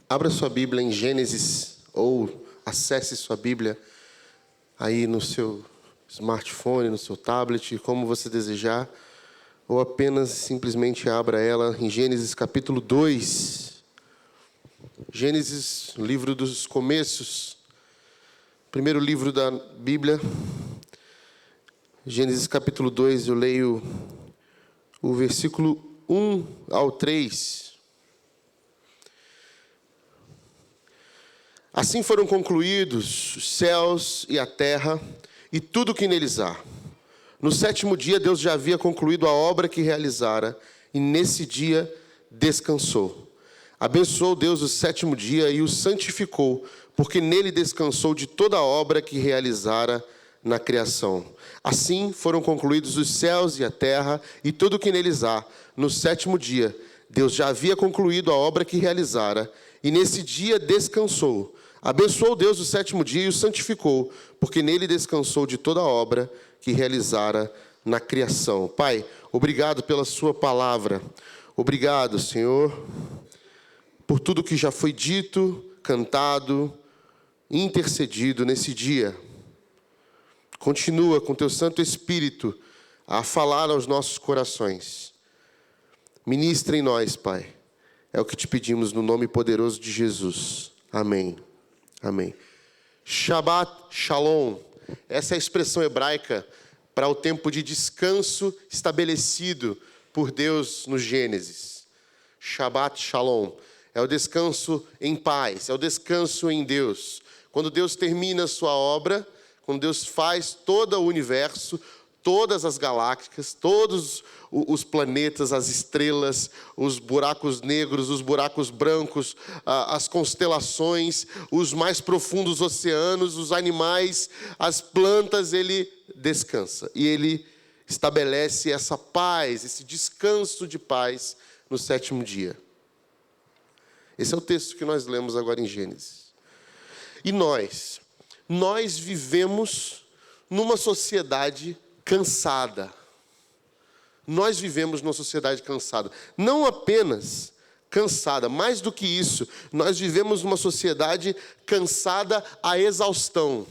Abra sua Bíblia em Gênesis, ou acesse sua Bíblia aí no seu smartphone, no seu tablet, como você desejar, ou apenas simplesmente abra ela em Gênesis capítulo 2. Gênesis, livro dos começos, primeiro livro da Bíblia. Gênesis capítulo 2, eu leio o versículo 1 ao 3. Assim foram concluídos os céus e a terra e tudo o que neles há. No sétimo dia, Deus já havia concluído a obra que realizara, e nesse dia descansou. Abençoou Deus o sétimo dia e o santificou, porque nele descansou de toda a obra que realizara na criação. Assim foram concluídos os céus e a terra e tudo o que neles há. No sétimo dia, Deus já havia concluído a obra que realizara, e nesse dia descansou. Abençoou Deus o sétimo dia e o santificou, porque nele descansou de toda a obra que realizara na criação. Pai, obrigado pela sua palavra. Obrigado, Senhor, por tudo que já foi dito, cantado, intercedido nesse dia. Continua com teu Santo Espírito a falar aos nossos corações. Ministra em nós, Pai. É o que te pedimos no nome poderoso de Jesus. Amém. Amém. Shabbat Shalom. Essa é a expressão hebraica para o tempo de descanso estabelecido por Deus no Gênesis. Shabbat Shalom. É o descanso em paz, é o descanso em Deus. Quando Deus termina a sua obra, quando Deus faz todo o universo, todas as galáxias, todos os planetas, as estrelas, os buracos negros, os buracos brancos, as constelações, os mais profundos oceanos, os animais, as plantas, ele descansa. E ele estabelece essa paz, esse descanso de paz no sétimo dia. Esse é o texto que nós lemos agora em Gênesis. E nós vivemos numa sociedade cansada. Nós vivemos numa sociedade cansada. Não apenas cansada, mais do que isso, nós vivemos numa sociedade cansada à exaustão.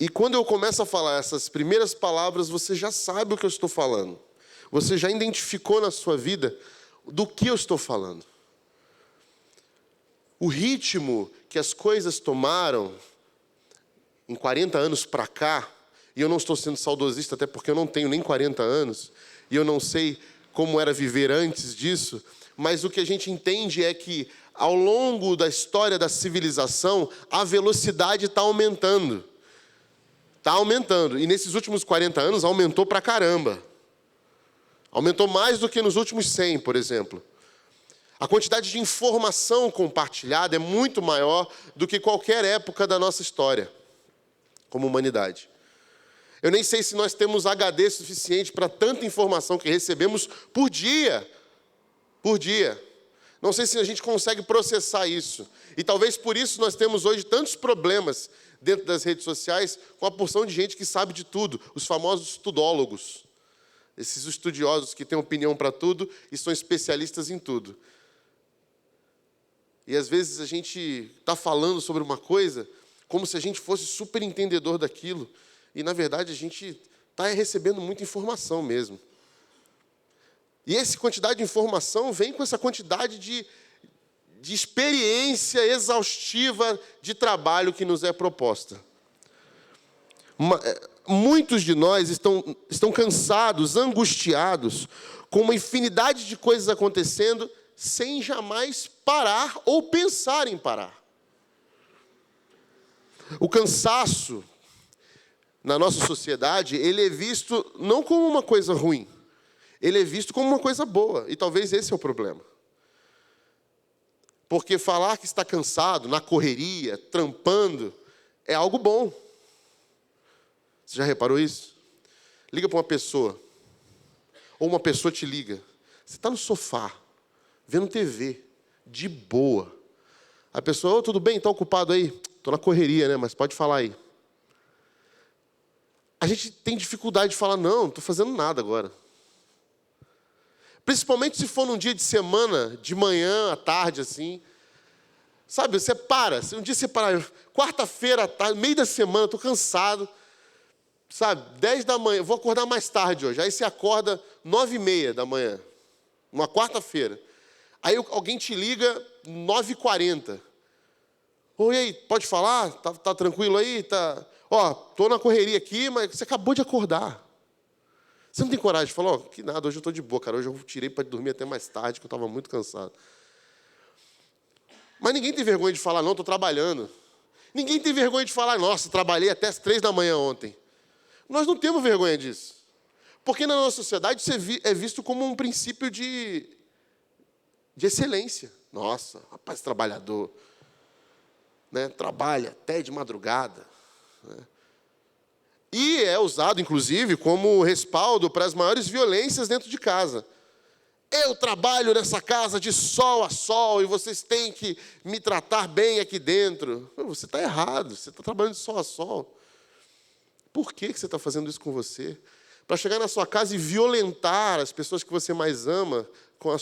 E quando eu começo a falar essas primeiras palavras, você já sabe o que eu estou falando. Você já identificou na sua vida do que eu estou falando. O ritmo que as coisas tomaram em 40 anos para cá, e eu não estou sendo saudosista, até porque eu não tenho nem 40 anos, e eu não sei como era viver antes disso, mas o que a gente entende é que, ao longo da história da civilização, a velocidade está aumentando. Está aumentando. E nesses últimos 40 anos, aumentou para caramba. Aumentou mais do que nos últimos 100, por exemplo. A quantidade de informação compartilhada é muito maior do que qualquer época da nossa história, como humanidade. Eu nem sei se nós temos HD suficiente para tanta informação que recebemos por dia. Por dia. Não sei se a gente consegue processar isso. E talvez por isso nós temos hoje tantos problemas dentro das redes sociais com a porção de gente que sabe de tudo. Os famosos tudólogos. Esses estudiosos que têm opinião para tudo e são especialistas em tudo. E às vezes a gente está falando sobre uma coisa como se a gente fosse super entendedor daquilo. E, na verdade, a gente está recebendo muita informação mesmo. E essa quantidade de informação vem com essa quantidade de experiência exaustiva de trabalho que nos é proposta. Muitos de nós estão cansados, angustiados, com uma infinidade de coisas acontecendo, sem jamais parar ou pensar em parar. O cansaço, na nossa sociedade, ele é visto não como uma coisa ruim, ele é visto como uma coisa boa, e talvez esse é o problema. Porque falar que está cansado, na correria, trampando, é algo bom. Você já reparou isso? Liga para uma pessoa, ou uma pessoa te liga. Você está no sofá, vendo TV, de boa. A pessoa, tudo bem, está ocupado aí? Estou na correria, né? Mas pode falar aí. A gente tem dificuldade de falar, não estou fazendo nada agora. Principalmente se for num dia de semana, de manhã, à tarde, assim. Sabe, você para. Se um dia você para, quarta-feira à tarde, meio da semana, estou cansado. Sabe, 10 da manhã, vou acordar mais tarde hoje. Aí você acorda 9h30 da manhã, uma quarta-feira. Aí alguém te liga 9h40. Oi, aí, pode falar? Tá tranquilo aí? Tô na correria aqui, mas você acabou de acordar. Você não tem coragem de falar, que nada, hoje eu estou de boa, cara. Hoje eu tirei para dormir até mais tarde, que eu estava muito cansado. Mas ninguém tem vergonha de falar, não, estou trabalhando. Ninguém tem vergonha de falar, nossa, trabalhei até as 3 da manhã ontem. Nós não temos vergonha disso. Porque na nossa sociedade isso é visto como um princípio de excelência. Nossa, rapaz trabalhador. Né? Trabalha até de madrugada. Né? E é usado, inclusive, como respaldo para as maiores violências dentro de casa. Eu trabalho nessa casa de sol a sol e vocês têm que me tratar bem aqui dentro. Você está errado, você está trabalhando de sol a sol. Por que você está fazendo isso com você? Para chegar na sua casa e violentar as pessoas que você mais ama com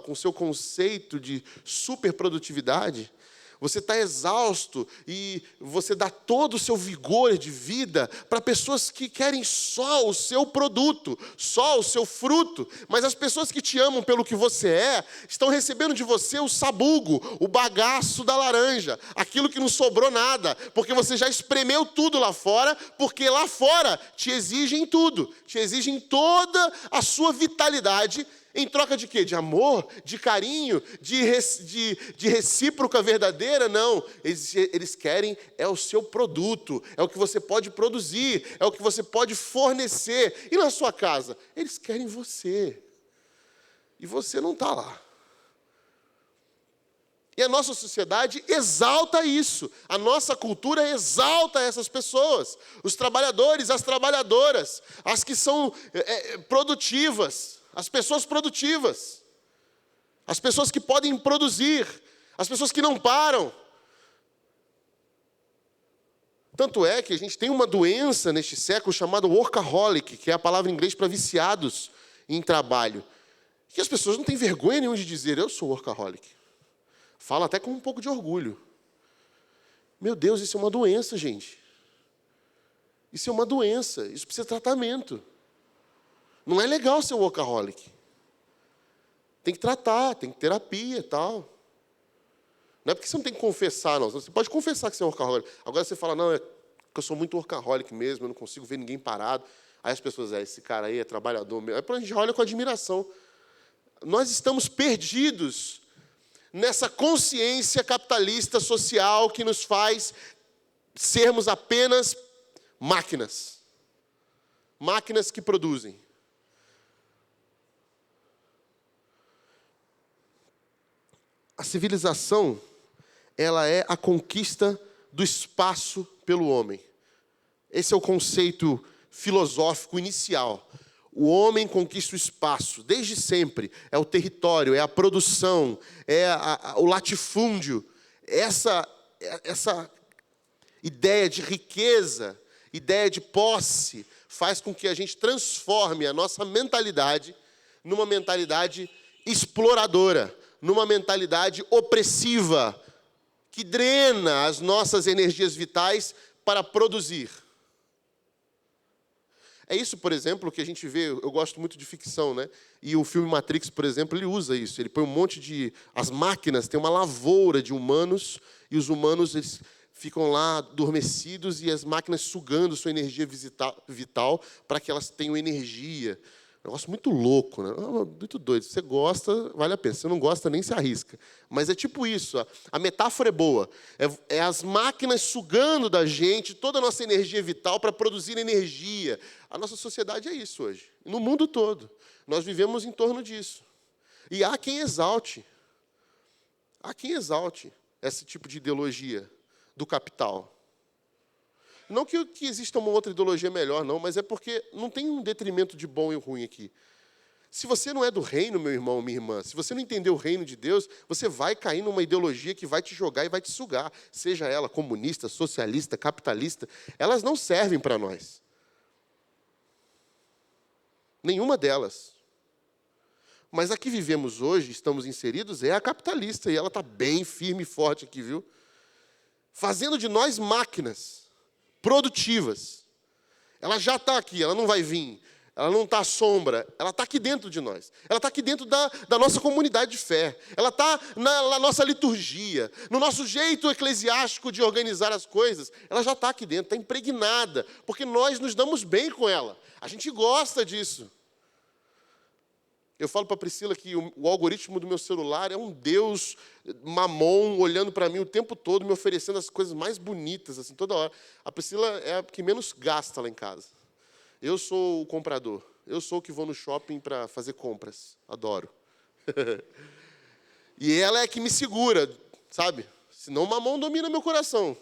o seu conceito de superprodutividade? Você está exausto e você dá todo o seu vigor de vida para pessoas que querem só o seu produto, só o seu fruto. Mas as pessoas que te amam pelo que você estão recebendo de você o sabugo, o bagaço da laranja, aquilo que não sobrou nada, porque você já espremeu tudo lá fora, porque lá fora te exigem tudo, te exigem toda a sua vitalidade. Em troca de quê? De amor? De carinho? De recíproca verdadeira? Não. Eles querem o seu produto. É o que você pode produzir. É o que você pode fornecer. E na sua casa? Eles querem você. E você não está lá. E a nossa sociedade exalta isso. A nossa cultura exalta essas pessoas. Os trabalhadores, as trabalhadoras. As que são produtivas. As pessoas produtivas, as pessoas que podem produzir, as pessoas que não param. Tanto é que a gente tem uma doença neste século chamada workaholic, que é a palavra em inglês para viciados em trabalho. Que as pessoas não têm vergonha nenhuma de dizer, eu sou workaholic. Fala até com um pouco de orgulho. Meu Deus, isso é uma doença, gente. Isso é uma doença, isso precisa de tratamento. Não é legal ser workaholic. Tem que tratar, tem que terapia e tal. Não é porque você não tem que confessar, não. Você pode confessar que você é workaholic. Agora você fala, não, é que eu sou muito workaholic mesmo, eu não consigo ver ninguém parado. Aí as pessoas, esse cara aí é trabalhador mesmo. Aí a gente olha com admiração. Nós estamos perdidos nessa consciência capitalista social que nos faz sermos apenas máquinas. Máquinas que produzem. A civilização, ela é a conquista do espaço pelo homem. Esse é o conceito filosófico inicial. O homem conquista o espaço, desde sempre. É o território, é a produção, é o latifúndio. Essa ideia de riqueza, ideia de posse, faz com que a gente transforme a nossa mentalidade numa mentalidade exploradora, numa mentalidade opressiva, que drena as nossas energias vitais para produzir. É isso, por exemplo, que a gente vê, eu gosto muito de ficção, né? E o filme Matrix, por exemplo, ele usa isso. Ele põe um monte de... As máquinas têm uma lavoura de humanos, e os humanos eles ficam lá adormecidos e as máquinas sugando sua energia vital para que elas tenham energia. Um negócio muito louco, né? Muito doido. Se você gosta, vale a pena. Se você não gosta, nem se arrisca. Mas é tipo isso. A metáfora é boa. É as máquinas sugando da gente toda a nossa energia vital para produzir energia. A nossa sociedade é isso hoje. No mundo todo. Nós vivemos em torno disso. E há quem exalte. Há quem exalte esse tipo de ideologia do capital. Não que exista uma outra ideologia melhor, não, mas é porque não tem um detrimento de bom e ruim aqui. Se você não é do reino, meu irmão, minha irmã, se você não entender o reino de Deus, você vai cair numa ideologia que vai te jogar e vai te sugar. Seja ela comunista, socialista, capitalista, elas não servem para nós. Nenhuma delas. Mas a que vivemos hoje, estamos inseridos, é a capitalista. E ela está bem firme e forte aqui, viu? Fazendo de nós máquinas produtivas. Ela já está aqui, ela não vai vir. Ela não está à sombra, ela está aqui dentro de nós. Ela está aqui dentro da nossa comunidade de fé. Ela está na nossa liturgia, no nosso jeito eclesiástico de organizar as coisas. Ela já está aqui dentro, está impregnada, porque nós nos damos bem com ela. A gente gosta disso. Eu falo para a Priscila que o algoritmo do meu celular é um Deus mamon olhando para mim o tempo todo, me oferecendo as coisas mais bonitas, assim, toda hora. A Priscila é a que menos gasta lá em casa. Eu sou o comprador. Eu sou o que vou no shopping para fazer compras. Adoro. E ela é que me segura, sabe? Senão o mamão domina meu coração.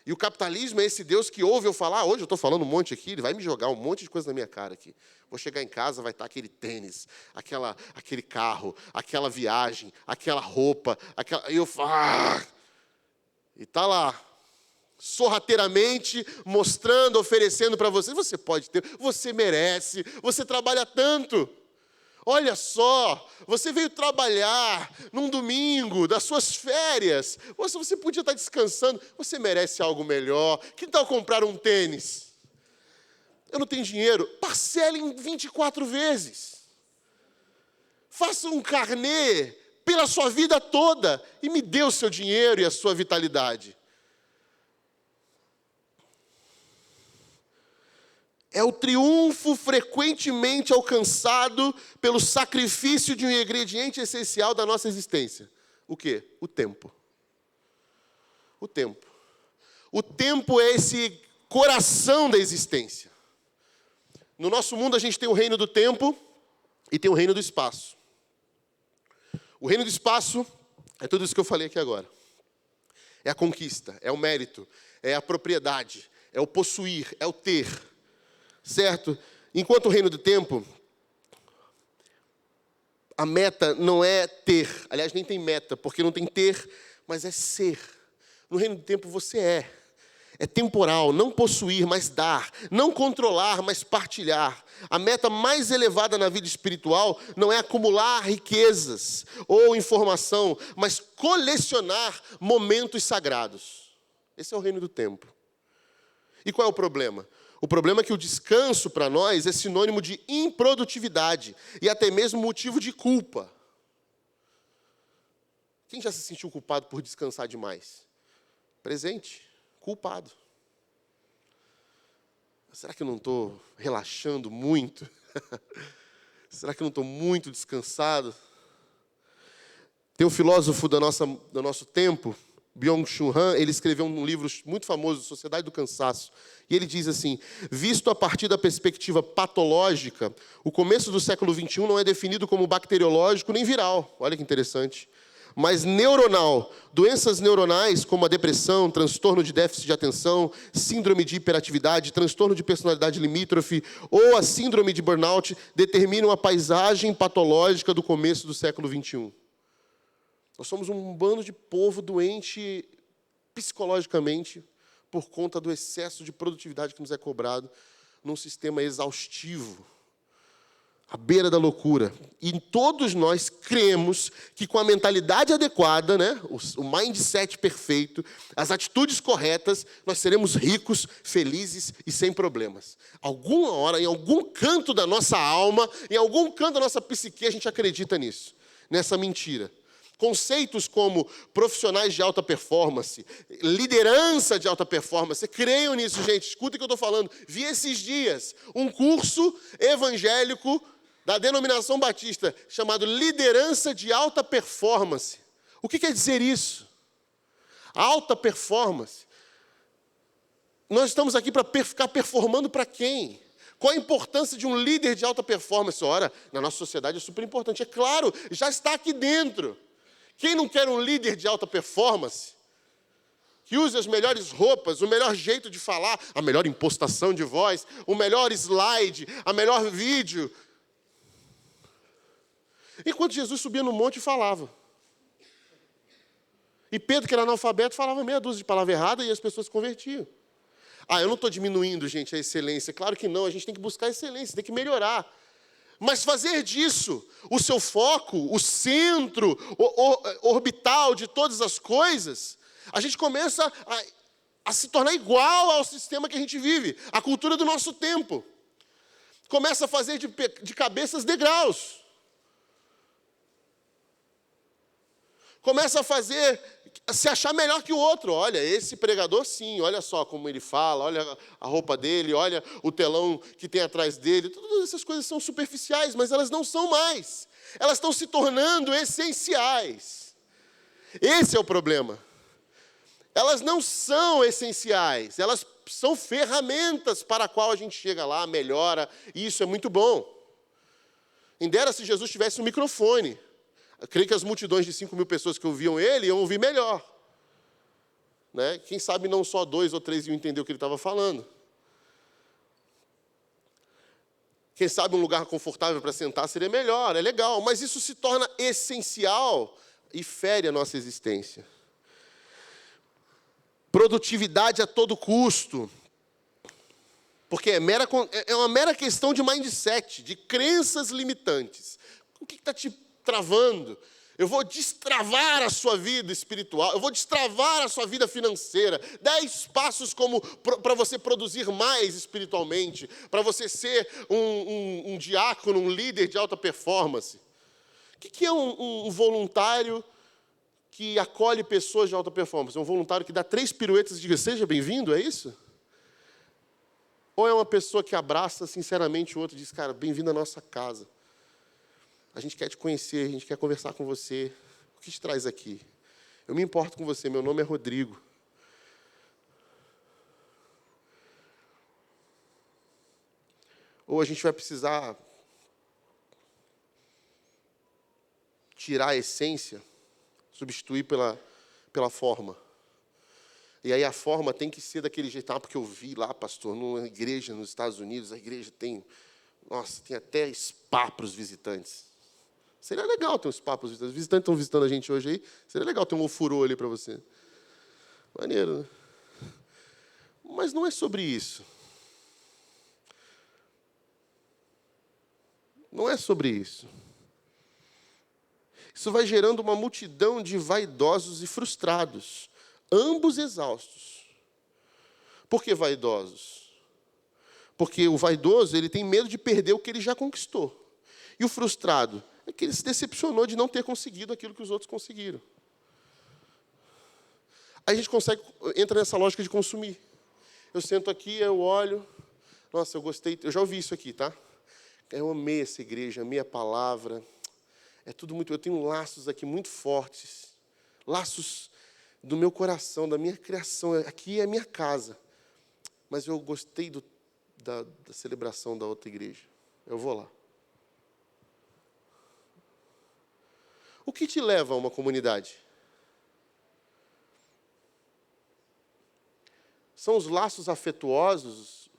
E o capitalismo é esse Deus que ouve eu falar. Hoje eu estou falando um monte aqui, ele vai me jogar um monte de coisa na minha cara aqui. Vou chegar em casa, vai estar aquele tênis, aquele carro, aquela viagem, aquela roupa, e eu falo... E está lá. Sorrateiramente, mostrando, oferecendo para você. Você pode ter, você merece, você trabalha tanto. Olha só, você veio trabalhar num domingo das suas férias. Você podia estar descansando, você merece algo melhor. Que tal comprar um tênis? Eu não tenho dinheiro, parcele em 24 vezes. Faça um carnê pela sua vida toda e me dê o seu dinheiro e a sua vitalidade. É o triunfo frequentemente alcançado pelo sacrifício de um ingrediente essencial da nossa existência. O quê? O tempo. O tempo. O tempo é esse coração da existência. No nosso mundo a gente tem o reino do tempo e tem o reino do espaço. O reino do espaço é tudo isso que eu falei aqui agora. É a conquista, é o mérito, é a propriedade, é o possuir, é o ter. Certo? Enquanto o reino do tempo, a meta não é ter. Aliás, nem tem meta, porque não tem ter, mas é ser. No reino do tempo você é. É temporal, não possuir, mas dar. Não controlar, mas partilhar. A meta mais elevada na vida espiritual não é acumular riquezas ou informação, mas colecionar momentos sagrados. Esse é o reino do tempo. E qual é o problema? O problema é que o descanso, para nós, é sinônimo de improdutividade e até mesmo motivo de culpa. Quem já se sentiu culpado por descansar demais? Presente, culpado. Será que eu não estou relaxando muito? Será que eu não estou muito descansado? Tem um filósofo do nosso tempo, Byung-Chul Han, ele escreveu um livro muito famoso, Sociedade do Cansaço. E ele diz assim, visto a partir da perspectiva patológica, o começo do século XXI não é definido como bacteriológico nem viral. Olha que interessante. Mas neuronal. Doenças neuronais como a depressão, transtorno de déficit de atenção, síndrome de hiperatividade, transtorno de personalidade limítrofe ou a síndrome de burnout determinam a paisagem patológica do começo do século XXI. Nós somos um bando de povo doente psicologicamente por conta do excesso de produtividade que nos é cobrado num sistema exaustivo, à beira da loucura. E todos nós cremos que com a mentalidade adequada, né, o mindset perfeito, as atitudes corretas, nós seremos ricos, felizes e sem problemas. Alguma hora, em algum canto da nossa alma, em algum canto da nossa psique, a gente acredita nisso, nessa mentira. Conceitos como profissionais de alta performance, liderança de alta performance, creiam nisso, gente. Escuta o que eu estou falando. Vi esses dias um curso evangélico da denominação batista chamado Liderança de Alta Performance. O que quer dizer isso? Alta performance. Nós estamos aqui para ficar performando para quem? Qual a importância de um líder de alta performance? Ora, na nossa sociedade é super importante. É claro, já está aqui dentro. Quem não quer um líder de alta performance, que use as melhores roupas, o melhor jeito de falar, a melhor impostação de voz, o melhor slide, a melhor vídeo? Enquanto Jesus subia no monte e falava. E Pedro, que era analfabeto, falava meia dúzia de palavras erradas e as pessoas se convertiam. Eu não estou diminuindo, gente, a excelência. Claro que não, a gente tem que buscar a excelência, tem que melhorar. Mas fazer disso o seu foco, o centro orbital de todas as coisas, a gente começa a se tornar igual ao sistema que a gente vive, a cultura do nosso tempo. Começa a fazer de cabeças degraus. Começa a se achar melhor que o outro. Olha, esse pregador sim, olha só como ele fala, olha a roupa dele, olha o telão que tem atrás dele. Todas essas coisas são superficiais, mas elas não são mais. Elas estão se tornando essenciais. Esse é o problema. Elas não são essenciais, elas são ferramentas para a qual a gente chega lá, melhora, e isso é muito bom. Quem dera se Jesus tivesse um microfone. Eu creio que as multidões de 5.000 pessoas que ouviam ele iam ouvir melhor. Né? Quem sabe não só 2 ou 3 iam entender o que ele estava falando. Quem sabe um lugar confortável para sentar seria melhor, é legal, mas isso se torna essencial e fere a nossa existência. Produtividade a todo custo. Porque é uma mera questão de mindset, de crenças limitantes. O que está te travando? Eu vou destravar a sua vida espiritual, eu vou destravar a sua vida financeira. 10 passos para você produzir mais espiritualmente, para você ser um diácono, um líder de alta performance. O que é um voluntário que acolhe pessoas de alta performance? É um voluntário que dá 3 piruetas e diz, seja bem-vindo, é isso? Ou é uma pessoa que abraça sinceramente o outro e diz, cara, bem-vindo à nossa casa. A gente quer te conhecer, a gente quer conversar com você. O que te traz aqui? Eu me importo com você, meu nome é Rodrigo. Ou a gente vai precisar tirar a essência, substituir pela forma. E aí a forma tem que ser daquele jeito. Porque eu vi lá, pastor, numa igreja nos Estados Unidos, a igreja tem até spa para os visitantes. Seria legal ter um spa para os visitantes. Os visitantes estão visitando a gente hoje aí. Seria legal ter um ofurô ali para você. Maneiro, né? Mas não é sobre isso. Não é sobre isso. Isso vai gerando uma multidão de vaidosos e frustrados, ambos exaustos. Por que vaidosos? Porque o vaidoso ele tem medo de perder o que ele já conquistou. E o frustrado é que ele se decepcionou de não ter conseguido aquilo que os outros conseguiram. Aí a gente entra nessa lógica de consumir. Eu sento aqui, eu olho, nossa, eu gostei, eu já ouvi isso aqui, tá? Eu amei essa igreja, amei a palavra. É tudo muito, eu tenho laços aqui muito fortes. Laços do meu coração, da minha criação. Aqui é a minha casa. Mas eu gostei da celebração da outra igreja. Eu vou lá. O que te leva a uma comunidade? São os laços afetuosos,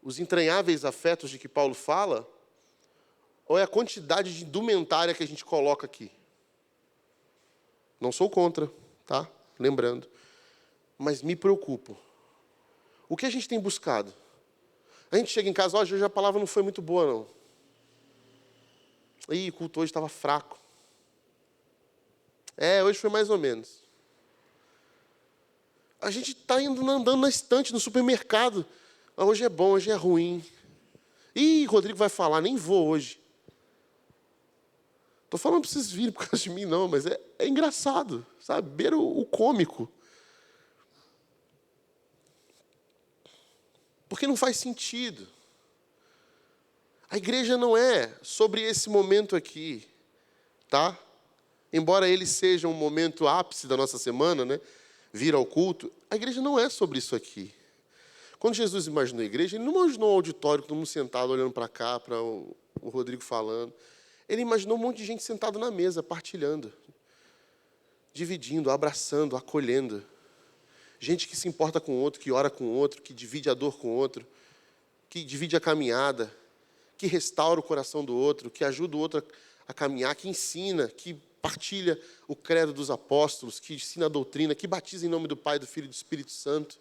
os entranháveis afetos de que Paulo fala? Ou é a quantidade de indumentária que a gente coloca aqui? Não sou contra, tá? Lembrando. Mas me preocupo. O que a gente tem buscado? A gente chega em casa, hoje a palavra não foi muito boa, não. Ih, o culto hoje estava fraco. Hoje foi mais ou menos. A gente está andando na estante, no supermercado. Hoje é bom, hoje é ruim. Ih, Rodrigo vai falar, nem vou hoje. Estou falando para vocês virem por causa de mim, não, mas é engraçado, sabe? Beira o cômico. Porque não faz sentido. A igreja não é sobre esse momento aqui, tá? Embora ele seja um momento ápice da nossa semana, né? Vir ao culto, a igreja não é sobre isso aqui. Quando Jesus imaginou a igreja, ele não imaginou um auditório, todo mundo sentado, olhando para cá, para o Rodrigo falando. Ele imaginou um monte de gente sentado na mesa, partilhando, dividindo, abraçando, acolhendo. Gente que se importa com o outro, que ora com o outro, que divide a dor com o outro, que divide a caminhada, que restaura o coração do outro, que ajuda o outro a caminhar, que ensina, que partilha o credo dos apóstolos, que ensina a doutrina, que batiza em nome do Pai, do Filho e do Espírito Santo,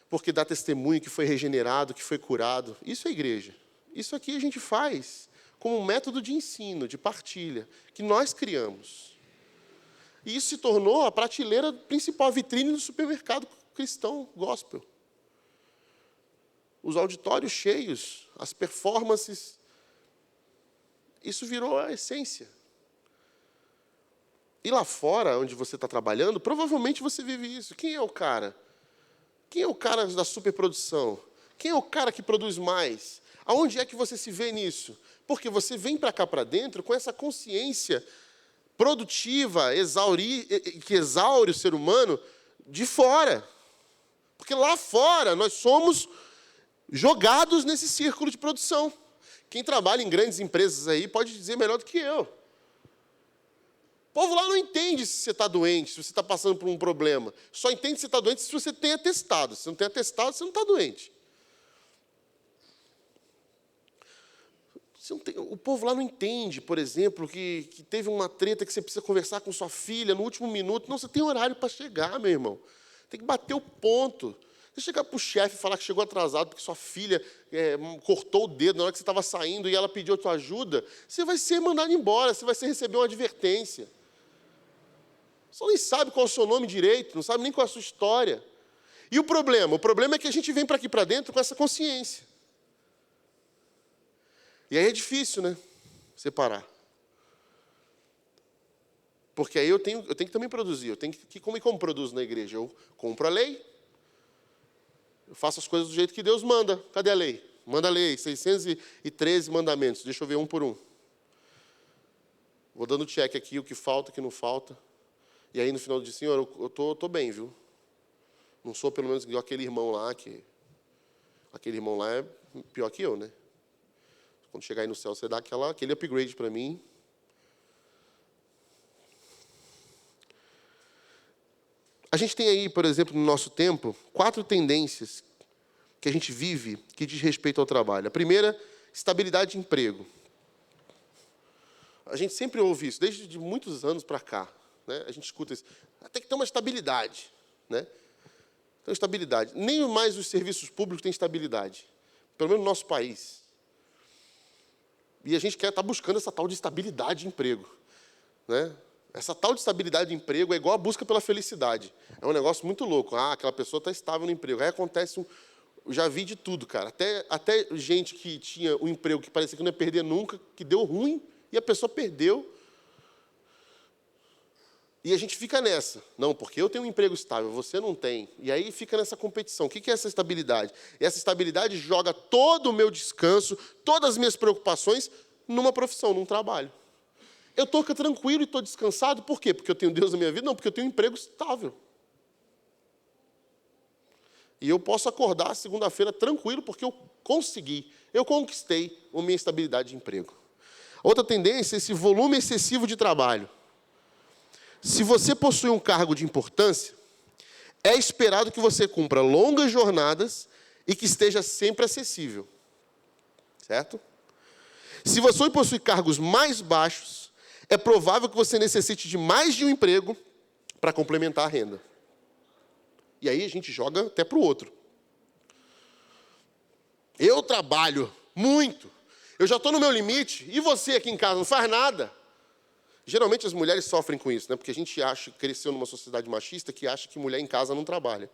porque dá testemunho que foi regenerado, que foi curado. Isso é igreja. Isso aqui a gente faz como um método de ensino, de partilha, que nós criamos. E isso se tornou a prateleira principal, a vitrine do supermercado cristão gospel. Os auditórios cheios, as performances, isso virou a essência. E lá fora, onde você está trabalhando, provavelmente você vive isso. Quem é o cara? Quem é o cara da superprodução? Quem é o cara que produz mais? Aonde é que você se vê nisso? Porque você vem para cá para dentro com essa consciência produtiva, que exaure o ser humano de fora. Porque lá fora nós somos jogados nesse círculo de produção. Quem trabalha em grandes empresas aí pode dizer melhor do que eu. O povo lá não entende se você está doente, se você está passando por um problema. Só entende se você está doente se você tem atestado. Se não tem atestado, você não está doente. O povo lá não entende, por exemplo, que teve uma treta que você precisa conversar com sua filha no último minuto. Não, você tem horário para chegar, meu irmão. Tem que bater o ponto. Você chegar para o chefe e falar que chegou atrasado porque sua filha cortou o dedo na hora que você estava saindo e ela pediu a tua ajuda, você vai ser mandado embora, você vai receber uma advertência. Você nem sabe qual é o seu nome direito, não sabe nem qual é a sua história. E o problema? O problema é que a gente vem para aqui para dentro com essa consciência. E aí é difícil, né? Separar. Porque aí eu tenho que também produzir. Eu tenho que como produzo na igreja? Eu compro a lei. Eu faço as coisas do jeito que Deus manda. Cadê a lei? Manda a lei. 613 mandamentos. Deixa eu ver um por um. Vou dando check aqui, o que falta, o que não falta. E aí no final diz, Senhor, eu tô bem, viu? Não sou pelo menos igual aquele irmão lá, que... Aquele irmão lá é pior que eu, né? Quando chegar aí no céu, você dá aquele upgrade para mim. A gente tem aí, por exemplo, no nosso tempo, 4 tendências que a gente vive que diz respeito ao trabalho. A primeira, estabilidade de emprego. A gente sempre ouve isso, desde muitos anos para cá. Né? A gente escuta isso. Tem que ter uma estabilidade. Né? Então, estabilidade. Nem mais os serviços públicos têm estabilidade. Pelo menos no nosso país. E a gente está buscando essa tal de estabilidade de emprego. Né? Essa tal de estabilidade de emprego é igual a busca pela felicidade. É um negócio muito louco. Aquela pessoa está estável no emprego. Aí acontece eu já vi de tudo, cara. Até gente que tinha um emprego que parecia que não ia perder nunca, que deu ruim, e a pessoa perdeu. E a gente fica nessa. Não, porque eu tenho um emprego estável, você não tem. E aí fica nessa competição. O que é essa estabilidade? Essa estabilidade joga todo o meu descanso, todas as minhas preocupações, numa profissão, num trabalho. Eu estou tranquilo e estou descansado, por quê? Porque eu tenho Deus na minha vida? Não, porque eu tenho um emprego estável. E eu posso acordar segunda-feira tranquilo, porque eu conquistei a minha estabilidade de emprego. Outra tendência é esse volume excessivo de trabalho. Se você possui um cargo de importância, é esperado que você cumpra longas jornadas e que esteja sempre acessível. Certo? Se você possui cargos mais baixos, é provável que você necessite de mais de um emprego para complementar a renda. E aí a gente joga até para o outro. Eu trabalho muito, eu já estou no meu limite, e você aqui em casa não faz nada. Geralmente as mulheres sofrem com isso, né? Porque a gente cresceu numa sociedade machista que acha que mulher em casa não trabalha.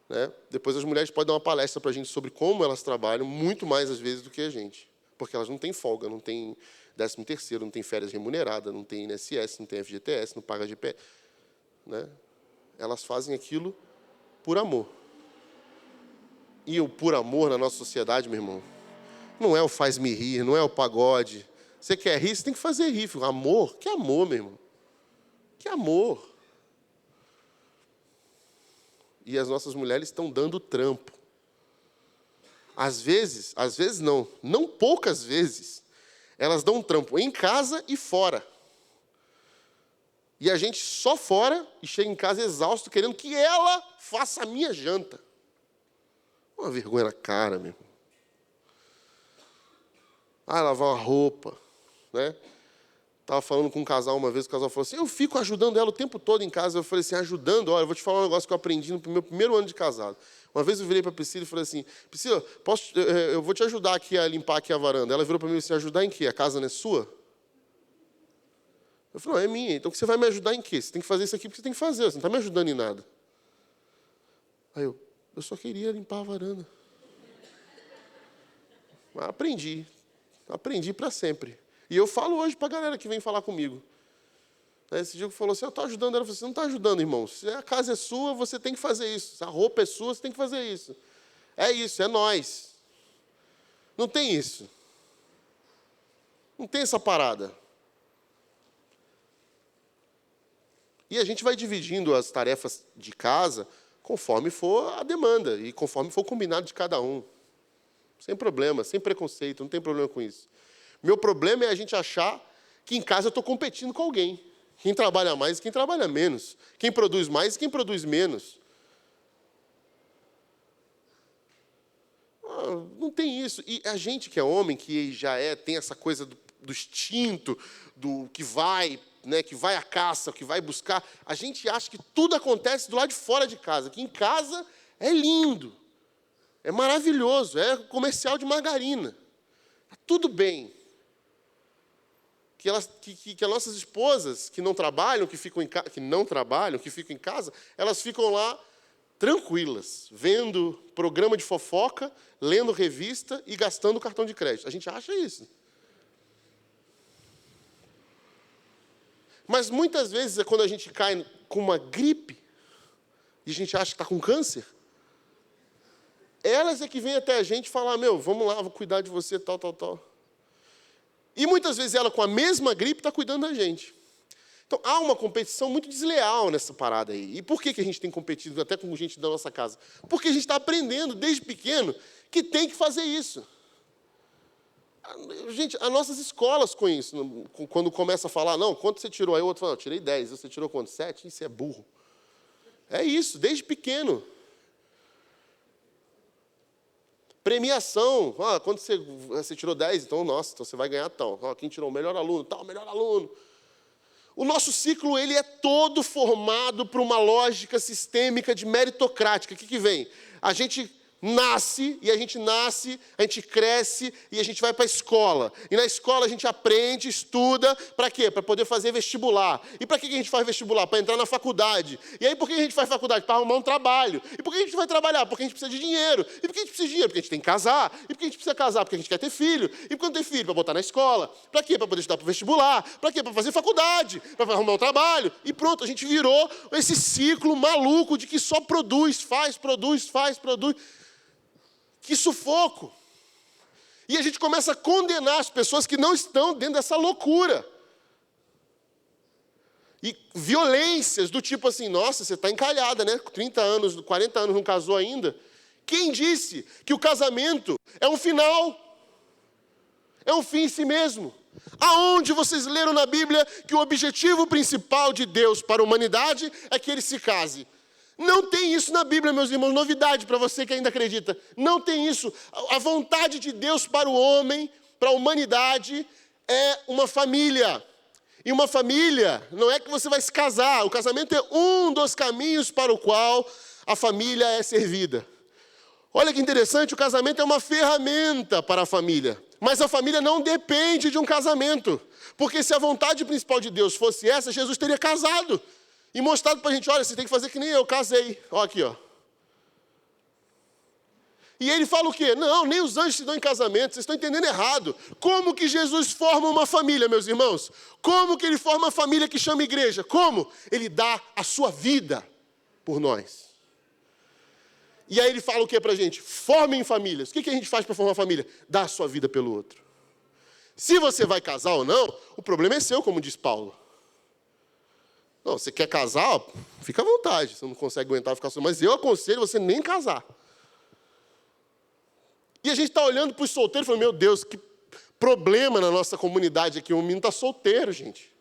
Né? Depois as mulheres podem dar uma palestra para a gente sobre como elas trabalham, muito mais às vezes do que a gente. Porque elas não têm folga, não têm 13º, não têm férias remuneradas, não têm INSS, não têm FGTS, não pagam GP. Né? Elas fazem aquilo por amor. E o por amor na nossa sociedade, meu irmão, não é o faz-me rir, não é o pagode. Você quer rir, você tem que fazer rir. Amor? Que amor, meu irmão? Que amor? E as nossas mulheres estão dando trampo. Às vezes não poucas vezes, elas dão um trampo em casa e fora. E a gente só fora e chega em casa exausto, querendo que ela faça a minha janta. Uma vergonha na cara, meu irmão. Lavar uma roupa. Né? Estava falando com um casal uma vez, o casal falou assim, eu fico ajudando ela o tempo todo em casa. Eu falei assim, ajudando? Olha, eu vou te falar um negócio que eu aprendi no meu primeiro ano de casado. Uma vez eu virei para a Priscila e falei assim, Priscila, eu vou te ajudar aqui a limpar aqui a varanda. Ela virou para mim e disse, ajudar em quê? A casa não é sua? Eu falei, não, é minha. Então você vai me ajudar em quê? Você tem que fazer isso aqui porque você tem que fazer, você não está me ajudando em nada. Aí eu só queria limpar a varanda. Mas aprendi para sempre. E eu falo hoje para a galera que vem falar comigo. Esse dia que falou assim, eu estou ajudando. Ela falou assim, você não está ajudando, irmão. Se a casa é sua, você tem que fazer isso. Se a roupa é sua, você tem que fazer isso. É isso, é nós. Não tem isso. Não tem essa parada. E a gente vai dividindo as tarefas de casa conforme for a demanda e conforme for o combinado de cada um. Sem problema, sem preconceito, não tem problema com isso. Meu problema é a gente achar que em casa eu estou competindo com alguém. Quem trabalha mais e quem trabalha menos. Quem produz mais e quem produz menos. Não tem isso. E a gente que é homem, que já tem essa coisa do instinto, do que vai à caça, que vai buscar, a gente acha que tudo acontece do lado de fora de casa, que em casa é lindo, é maravilhoso, é comercial de margarina. Está tudo bem. Que as nossas esposas que não trabalham, que ficam em casa, elas ficam lá tranquilas, vendo programa de fofoca, lendo revista e gastando cartão de crédito. A gente acha isso. Mas muitas vezes é quando a gente cai com uma gripe e a gente acha que está com câncer, elas é que vêm até a gente falar, vamos lá, vou cuidar de você, tal. E muitas vezes ela, com a mesma gripe, está cuidando da gente. Então, há uma competição muito desleal nessa parada aí. E por que a gente tem competido até com gente da nossa casa? Porque a gente está aprendendo, desde pequeno, que tem que fazer isso. Gente, as nossas escolas com isso, quando começa a falar, não, quanto você tirou? Aí o outro fala, eu tirei 10. Você tirou quanto? 7? Isso é burro. É isso, desde pequeno. Premiação. Quando você tirou 10, então, nossa, então você vai ganhar tal. Quem tirou o melhor aluno? Tal, melhor aluno. O nosso ciclo ele é todo formado por uma lógica sistêmica de meritocrática. O que vem? A gente nasce, a gente cresce e a gente vai para a escola. E na escola a gente aprende, estuda, para quê? Para poder fazer vestibular. E para que a gente faz vestibular? Para entrar na faculdade. E aí por que a gente faz faculdade? Para arrumar um trabalho. E por que a gente vai trabalhar? Porque a gente precisa de dinheiro. E por que a gente precisa de dinheiro? Porque a gente tem que casar. E por que a gente precisa casar? Porque a gente quer ter filho. E quando tem filho? Para botar na escola. Para quê? Para poder estudar para o vestibular. Para quê? Para fazer faculdade. Para arrumar um trabalho. E pronto, a gente virou esse ciclo maluco de que só produz. Que sufoco! E a gente começa a condenar as pessoas que não estão dentro dessa loucura. E violências do tipo assim, nossa, você está encalhada, né? 30 anos, 40 anos não casou ainda. Quem disse que o casamento é um final? É um fim em si mesmo? Aonde vocês leram na Bíblia que o objetivo principal de Deus para a humanidade é que ele se case? Não tem isso na Bíblia, meus irmãos, novidade para você que ainda acredita. Não tem isso. A vontade de Deus para o homem, para a humanidade, é uma família. E uma família não é que você vai se casar. O casamento é um dos caminhos para o qual a família é servida. Olha que interessante, o casamento é uma ferramenta para a família. Mas a família não depende de um casamento. Porque se a vontade principal de Deus fosse essa, Jesus teria casado. E mostrado para a gente, olha, você tem que fazer que nem eu, casei. Olha aqui, ó. E ele fala o quê? Não, nem os anjos se dão em casamento, vocês estão entendendo errado. Como que Jesus forma uma família, meus irmãos? Como que ele forma uma família que chama igreja? Como? Ele dá a sua vida por nós. E aí ele fala o quê para a gente? Formem famílias. O que a gente faz para formar família? Dá a sua vida pelo outro. Se você vai casar ou não, o problema é seu, como diz Paulo. Não, você quer casar? Fica à vontade. Você não consegue aguentar ficar só. Mas eu aconselho você nem casar. E a gente está olhando para os solteiros e falando, meu Deus, que problema na nossa comunidade aqui. O menino está solteiro, gente.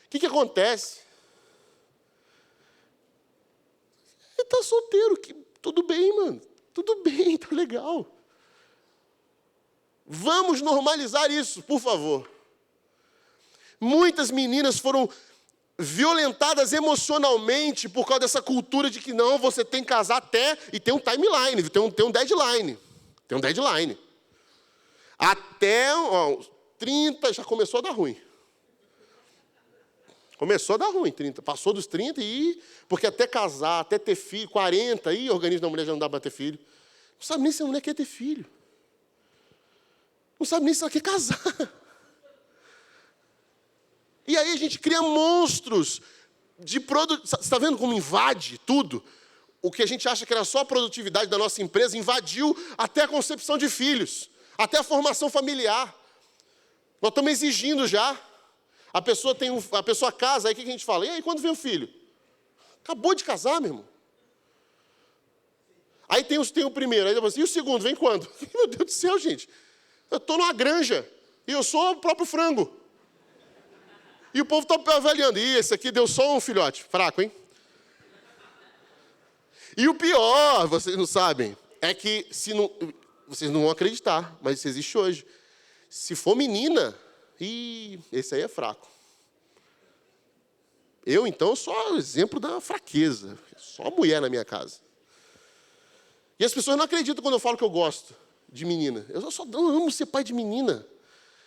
O que acontece? Ele está solteiro. Tudo bem, mano. Tudo bem, tá legal. Vamos normalizar isso, por favor. Muitas meninas foram violentadas emocionalmente por causa dessa cultura de que não, você tem que casar até, e tem um timeline, tem um deadline. Tem um deadline. Até 30 já começou a dar ruim. Começou a dar ruim, 30. Passou dos 30 e... Porque até casar, até ter filho, 40, aí o organismo da mulher já não dá para ter filho. Não sabe nem se a mulher quer ter filho. Não sabe nem se ela quer casar. E aí a gente cria monstros de produto. Você está vendo como invade tudo? O que a gente acha que era só a produtividade da nossa empresa invadiu até a concepção de filhos, até a formação familiar. Nós estamos exigindo já. A pessoa casa, aí o que a gente fala? E aí, quando vem o filho? Acabou de casar, meu irmão. Aí tem o primeiro, aí depois, e o segundo, vem quando? Meu Deus do céu, gente. Eu estou numa granja e eu sou o próprio frango. E o povo está avaliando. E esse aqui deu só um filhote. Fraco, hein? E o pior, vocês não sabem, é que vocês não vão acreditar, mas isso existe hoje. Se for menina, esse aí é fraco. Eu, então, sou o exemplo da fraqueza. Só mulher na minha casa. E as pessoas não acreditam quando eu falo que eu gosto de menina. Eu só amo ser pai de menina.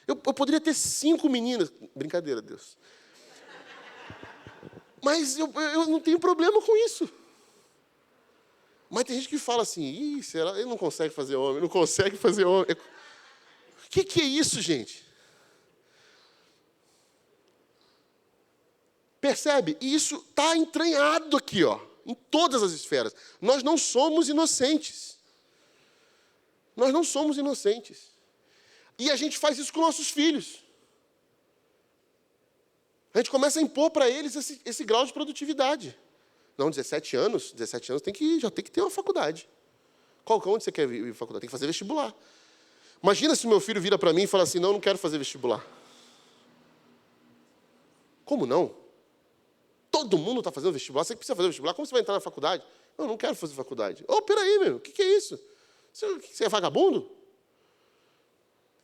Eu poderia ter 5 meninas. Brincadeira, Deus. Mas eu não tenho problema com isso. Mas tem gente que fala assim, será? Ele não consegue fazer homem, não consegue fazer homem. O que é isso, gente? Percebe? E isso está entranhado aqui, em todas as esferas. Nós não somos inocentes. Nós não somos inocentes. E a gente faz isso com nossos filhos. A gente começa a impor para eles esse grau de produtividade. Não, 17 anos já tem que ter uma faculdade. Onde você quer ir faculdade? Tem que fazer vestibular. Imagina se o meu filho vira para mim e fala assim, não quero fazer vestibular. Como não? Todo mundo está fazendo vestibular, você precisa fazer vestibular, como você vai entrar na faculdade? Não quero fazer faculdade. Peraí, meu, o que é isso? Você é vagabundo?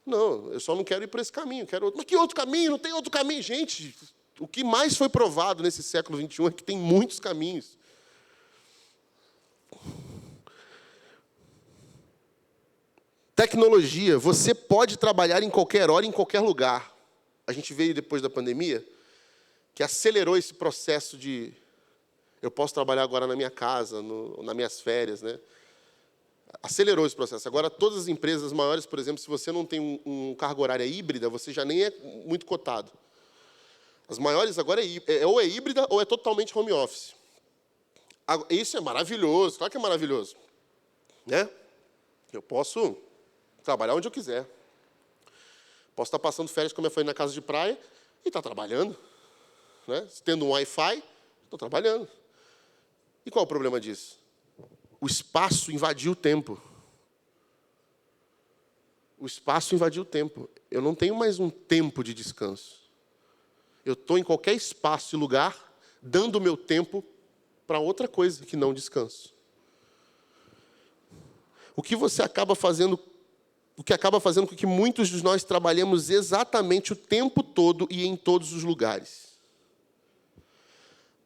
Não, eu só não quero ir por esse caminho, quero outro. Mas que outro caminho? Não tem outro caminho. Gente, o que mais foi provado nesse século XXI é que tem muitos caminhos. Tecnologia, você pode trabalhar em qualquer hora, em qualquer lugar. A gente veio depois da pandemia, que acelerou esse processo de... Eu posso trabalhar agora na minha casa, nas minhas férias, né? Acelerou esse processo. Agora, todas as empresas maiores, por exemplo, se você não tem um carga horária híbrida, você já nem é muito cotado. As maiores agora ou é híbrida ou é totalmente home office. Isso é maravilhoso, claro que é maravilhoso. Né? Eu posso trabalhar onde eu quiser. Posso estar passando férias com a minha família na casa de praia e estar trabalhando. Né? Tendo um Wi-Fi, estou trabalhando. E qual é o problema disso? O espaço invadiu o tempo. O espaço invadiu o tempo. Eu não tenho mais um tempo de descanso. Eu estou em qualquer espaço e lugar, dando o meu tempo para outra coisa que não descanso. O que acaba fazendo com que muitos de nós trabalhemos exatamente o tempo todo e em todos os lugares.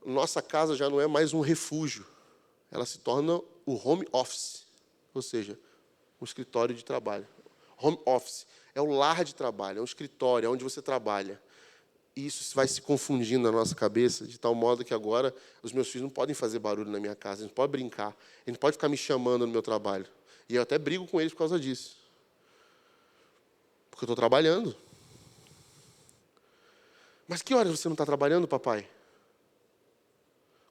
Nossa casa já não é mais um refúgio. Ela se torna o home office, ou seja, um escritório de trabalho. Home office é o lar de trabalho, é um escritório, é onde você trabalha. E isso vai se confundindo na nossa cabeça, de tal modo que agora os meus filhos não podem fazer barulho na minha casa, eles não podem brincar, eles não podem ficar me chamando no meu trabalho. E eu até brigo com eles por causa disso. Porque eu estou trabalhando. Mas que horas você não está trabalhando, papai?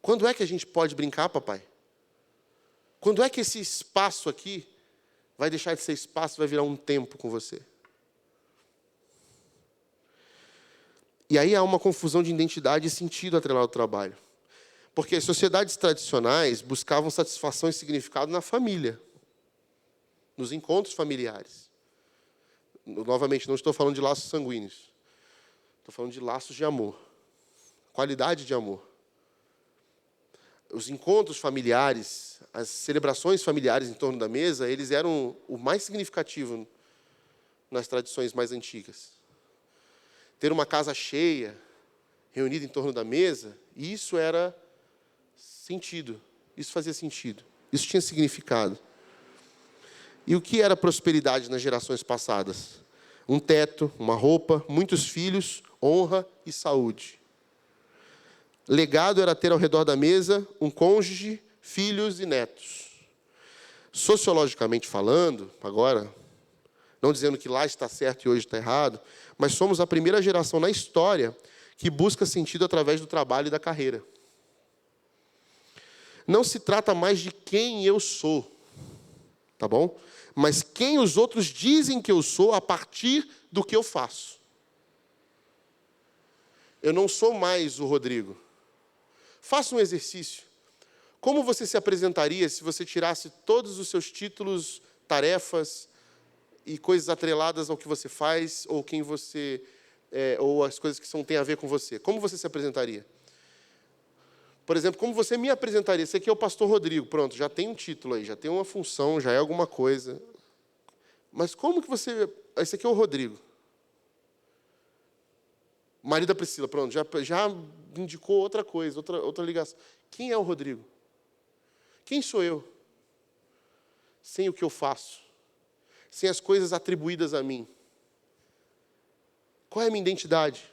Quando é que a gente pode brincar, papai? Quando é que esse espaço aqui vai deixar de ser espaço e vai virar um tempo com você? E aí há uma confusão de identidade e sentido atrelado ao trabalho. Porque as sociedades tradicionais buscavam satisfação e significado na família, nos encontros familiares. Novamente, não estou falando de laços sanguíneos. Estou falando de laços de amor. Qualidade de amor. Os encontros familiares, as celebrações familiares em torno da mesa, eles eram o mais significativo nas tradições mais antigas. ter uma casa cheia, reunida em torno da mesa, e isso era sentido, isso fazia sentido, isso tinha significado. E o que era prosperidade nas gerações passadas? Um teto, uma roupa, muitos filhos, honra e saúde. Legado era ter ao redor da mesa um cônjuge, filhos e netos. Sociologicamente falando, agora, não dizendo que lá está certo e hoje está errado, mas somos a primeira geração na história que busca sentido através do trabalho e da carreira. Não se trata mais de quem eu sou, tá bom? Mas quem os outros dizem que eu sou a partir do que eu faço. Eu não sou mais o Rodrigo. Faça um exercício. Como você se apresentaria se você tirasse todos os seus títulos, tarefas e coisas atreladas ao que você faz, ou quem você é, ou as coisas que têm a ver com você? Como você se apresentaria? Por exemplo, como você me apresentaria? Esse aqui é o pastor Rodrigo. Pronto, já tem um título aí, já tem uma função, já é alguma coisa. Mas como que você... Esse aqui é o Rodrigo. Marido da Priscila, pronto, já indicou outra coisa, outra ligação. Quem é o Rodrigo? Quem sou eu? Sem o que eu faço. Sem as coisas atribuídas a mim. Qual é a minha identidade?